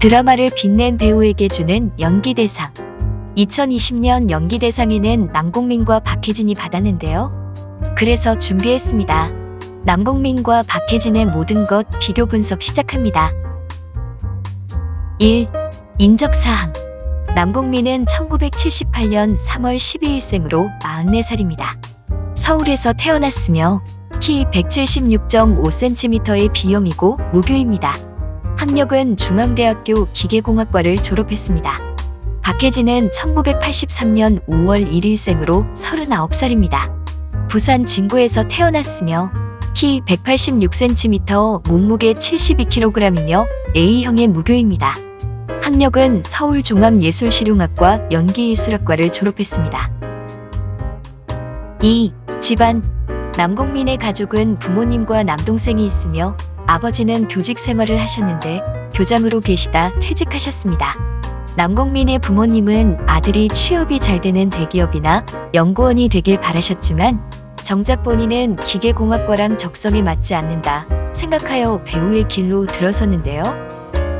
드라마를 빛낸 배우에게 주는 연기대상. 2020년 연기대상에는 남궁민과 박해진이 받았는데요. 그래서 준비했습니다. 남궁민과 박해진의 모든 것 비교 분석 시작합니다. 1. 인적사항. 남궁민은 1978년 3월 12일생으로 44살입니다. 서울에서 태어났으며 키 176.5cm의 B형이고 무교입니다. 학력은 중앙대학교 기계공학과를 졸업했습니다. 박해진은 1983년 5월 1일생으로 39살입니다. 부산 진구에서 태어났으며 키 186cm, 몸무게 72kg이며 A형의 무교입니다. 학력은 서울종합예술실용학과 연기예술학과를 졸업했습니다. 2. 집안. 남궁민의 가족은 부모님과 남동생이 있으며 아버지는 교직 생활을 하셨는데 교장으로 계시다 퇴직하셨습니다. 남궁민의 부모님은 아들이 취업이 잘 되는 대기업이나 연구원이 되길 바라셨지만 정작 본인은 기계공학과랑 적성에 맞지 않는다 생각하여 배우의 길로 들어섰는데요.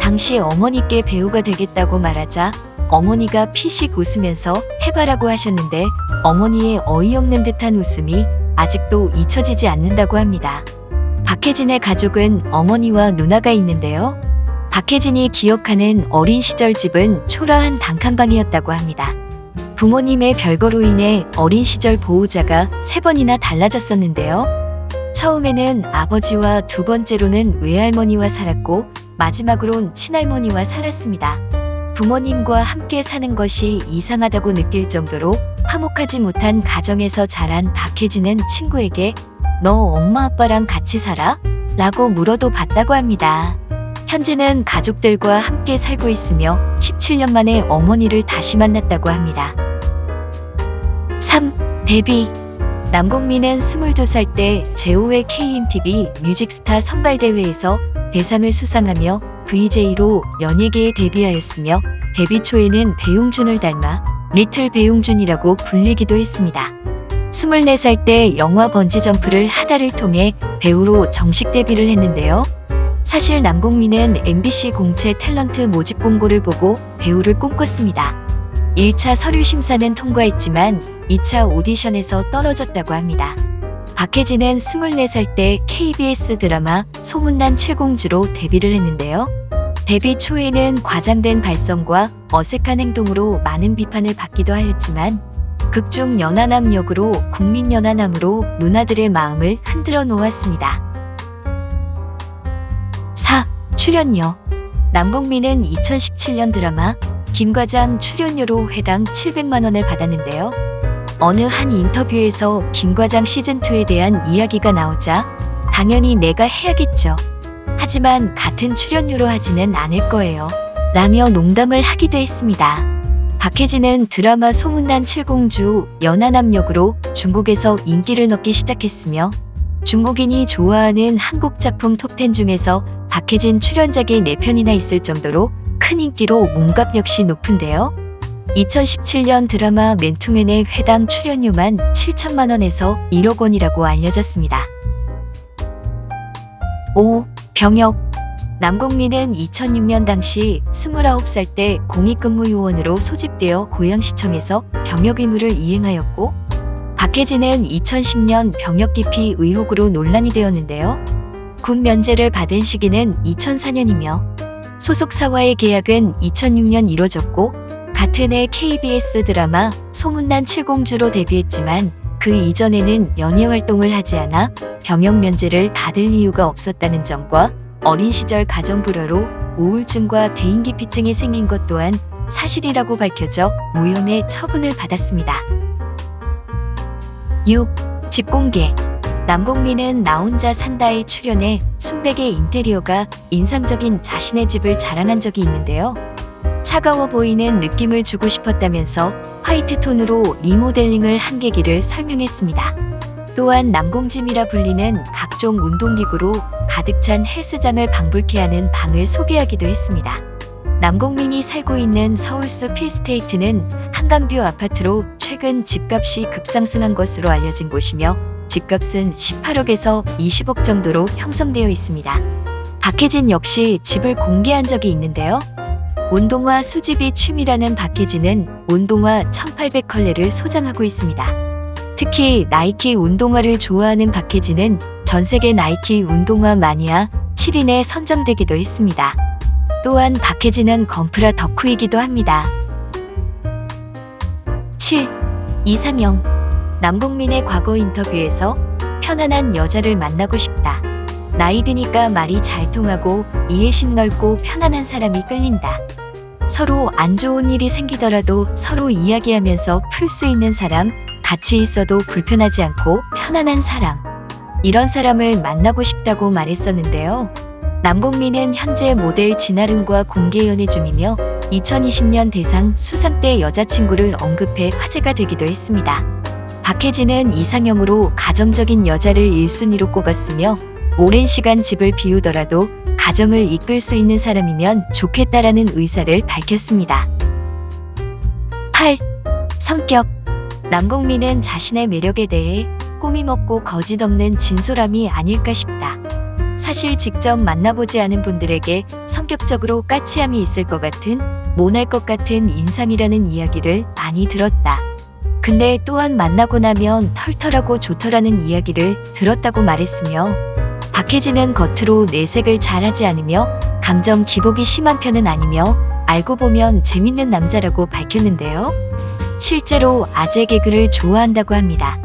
당시 어머니께 배우가 되겠다고 말하자 어머니가 피식 웃으면서 해봐라고 하셨는데 어머니의 어이없는 듯한 웃음이 아직도 잊혀지지 않는다고 합니다. 박해진의 가족은 어머니와 누나가 있는데요. 박해진이 기억하는 어린 시절 집은 초라한 단칸방이었다고 합니다. 부모님의 별거로 인해 어린 시절 보호자가 3번이나 달라졌었는데요. 처음에는 아버지와 두 번째로는 외할머니와 살았고 마지막으론 친할머니와 살았습니다. 부모님과 함께 사는 것이 이상하다고 느낄 정도로 화목하지 못한 가정에서 자란 박해진은 친구에게 너 엄마 아빠랑 같이 살아? 라고 물어도 봤다고 합니다. 현재는 가족들과 함께 살고 있으며 17년 만에 어머니를 다시 만났다고 합니다. 3. 데뷔. 남궁민은 22살 때 제5회 KMTV 뮤직스타 선발대회에서 대상을 수상하며 VJ로 연예계에 데뷔하였으며 데뷔 초에는 배용준을 닮아 리틀 배용준이라고 불리기도 했습니다. 24살 때 영화 번지점프를 하다를 통해 배우로 정식 데뷔를 했는데요. 사실 남궁민은 MBC 공채 탤런트 모집 공고를 보고 배우를 꿈꿨습니다. 1차 서류 심사는 통과했지만 2차 오디션에서 떨어졌다고 합니다. 박해진은 24살 때 KBS 드라마 소문난 칠공주로 데뷔를 했는데요. 데뷔 초에는 과장된 발성과 어색한 행동으로 많은 비판을 받기도 하였지만 극중 연하남 역으로 국민연하남으로 누나들의 마음을 흔들어 놓았습니다. 4. 출연료. 남궁민은 2017년 드라마 김과장 출연료로 회당 700만 원을 받았는데요. 어느 한 인터뷰에서 김과장 시즌2에 대한 이야기가 나오자 당연히 내가 해야겠죠. 하지만 같은 출연료로 하지는 않을 거예요. 라며 농담을 하기도 했습니다. 박해진은 드라마 소문난 칠공주 연하남 역으로 중국에서 인기를 얻기 시작했으며 중국인이 좋아하는 한국 작품 톱10 중에서 박해진 출연작이 4편이나 있을 정도로 큰 인기로 몸값 역시 높은데요. 2017년 드라마 맨투맨의 회당 출연료만 7천만 원에서 1억 원이라고 알려졌습니다. 5. 병역. 남궁민은 2006년 당시 29살 때 공익근무요원으로 소집되어 고양시청에서 병역 의무를 이행하였고 박해진은 2010년 병역 기피 의혹으로 논란이 되었는데요. 군 면제를 받은 시기는 2004년이며 소속사와의 계약은 2006년 이뤄졌고 같은 해 KBS 드라마 소문난 칠공주로 데뷔했지만 그 이전에는 연예 활동을 하지 않아 병역 면제를 받을 이유가 없었다는 점과 어린 시절 가정불화로 우울증과 대인기피증이 생긴 것 또한 사실이라고 밝혀져 무혐의 처분을 받았습니다. 6. 집 공개. 남궁민은 나 혼자 산다에 출연해 순백의 인테리어가 인상적인 자신의 집을 자랑한 적이 있는데요. 차가워 보이는 느낌을 주고 싶었다면서 화이트 톤으로 리모델링을 한 계기를 설명했습니다. 또한 남궁짐이라 불리는 각종 운동기구로 가득 찬 헬스장을 방불케 하는 방을 소개하기도 했습니다. 남궁민이 살고 있는 서울수 필스테이트는 한강뷰 아파트로 최근 집값이 급상승한 것으로 알려진 곳이며 집값은 18억에서 20억 정도로 형성되어 있습니다. 박해진 역시 집을 공개한 적이 있는데요. 운동화 수집이 취미라는 박혜진은 운동화 1800컬레를 소장하고 있습니다. 특히 나이키 운동화를 좋아하는 박혜진은 전세계 나이키 운동화 마니아 7인에 선정되기도 했습니다. 또한 박혜진은 건프라 덕후이기도 합니다. 7. 이상형. 남궁민의 과거 인터뷰에서 편안한 여자를 만나고 싶다. 나이 드니까 말이 잘 통하고 이해심 넓고 편안한 사람이 끌린다. 서로 안 좋은 일이 생기더라도 서로 이야기하면서 풀 수 있는 사람, 같이 있어도 불편하지 않고 편안한 사람. 이런 사람을 만나고 싶다고 말했었는데요. 남궁민은 현재 모델 진아름과 공개 연애 중이며 2020년 대상 수상 때 여자친구를 언급해 화제가 되기도 했습니다. 박혜진은 이상형으로 가정적인 여자를 1순위로 꼽았으며 오랜 시간 집을 비우더라도 가정을 이끌 수 있는 사람이면 좋겠다라는 의사를 밝혔습니다. 8. 성격. 남궁민은 자신의 매력에 대해 꾸밈없고 거짓없는 진솔함이 아닐까 싶다. 사실 직접 만나보지 않은 분들에게 성격적으로 까칠함이 있을 것 같은, 모날 것 같은 인상이라는 이야기를 많이 들었다. 근데 또한 만나고 나면 털털하고 좋더라는 이야기를 들었다고 말했으며, 박혜진은 겉으로 내색을 잘하지 않으며 감정 기복이 심한 편은 아니며 알고 보면 재밌는 남자라고 밝혔는데요. 실제로 아재 개그를 좋아한다고 합니다.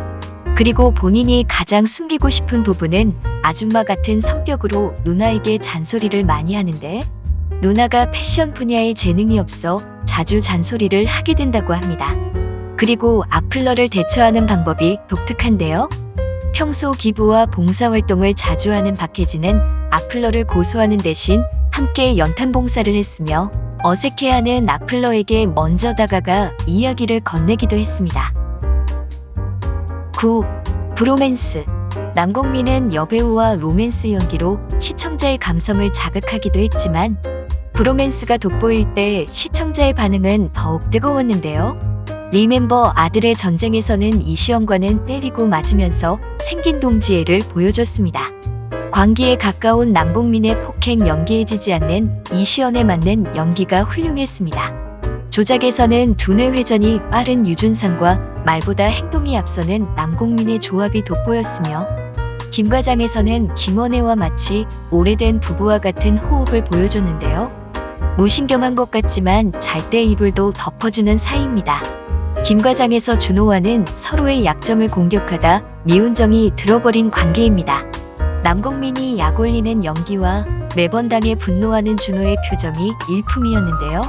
그리고 본인이 가장 숨기고 싶은 부분은 아줌마 같은 성격으로 누나에게 잔소리를 많이 하는데, 누나가 패션 분야에 재능이 없어 자주 잔소리를 하게 된다고 합니다. 그리고 악플러를 대처하는 방법이 독특한데요. 평소 기부와 봉사활동을 자주 하는 박혜진은 악플러를 고소하는 대신 함께 연탄 봉사를 했으며 어색해하는 악플러에게 먼저 다가가 이야기를 건네기도 했습니다. 9. 브로맨스. 남궁민은 여배우와 로맨스 연기로 시청자의 감성을 자극하기도 했지만 브로맨스가 돋보일 때 시청자의 반응은 더욱 뜨거웠는데요. 리멤버 아들의 전쟁에서는 이시연과는 때리고 맞으면서 생긴 동지애를 보여줬습니다. 광기에 가까운 남궁민의 폭행 연기에 지지 않는 이시연에 맞는 연기가 훌륭했습니다. 조작에서는 두뇌 회전이 빠른 유준상과 말보다 행동이 앞서는 남궁민의 조합이 돋보였으며, 김과장에서는 김원혜와 마치 오래된 부부와 같은 호흡을 보여줬는데요. 무신경한 것 같지만 잘 때 이불도 덮어주는 사이입니다. 김과장에서 준호와는 서로의 약점을 공격하다 미운정이 들어버린 관계입니다. 남궁민이 약올리는 연기와 매번 당해 분노하는 준호의 표정이 일품이었는데요.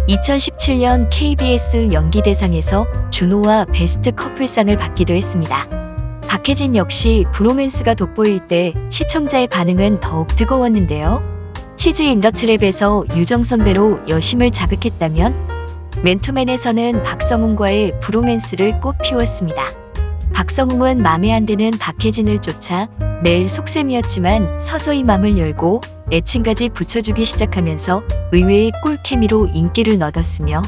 2017년 KBS 연기대상에서 준호와 베스트 커플상을 받기도 했습니다. 박혜진 역시 브로맨스가 돋보일 때 시청자의 반응은 더욱 뜨거웠는데요. 치즈 인더 트랩에서 유정 선배로 여심을 자극했다면 맨투맨에서는 박성웅과의 브로맨스를 꽃피웠습니다. 박성웅은 맘에 안 드는 박혜진을 쫓아 매일 속셈이었지만 서서히 맘을 열고 애칭까지 붙여주기 시작하면서 의외의 꿀케미로 인기를 얻었으며,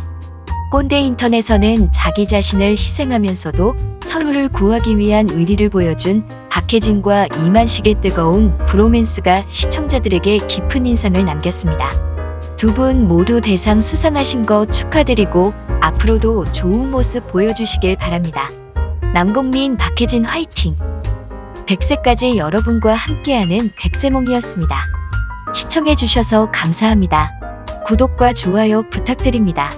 꼰대 인턴에서는 자기 자신을 희생하면서도 서로를 구하기 위한 의리를 보여준 박혜진과 이만식의 뜨거운 브로맨스가 시청자들에게 깊은 인상을 남겼습니다. 두 분 모두 대상 수상하신 거 축하드리고 앞으로도 좋은 모습 보여주시길 바랍니다. 남궁민, 박혜진 화이팅! 100세까지 여러분과 함께하는 백세몽이었습니다. 시청해주셔서 감사합니다. 구독과 좋아요 부탁드립니다.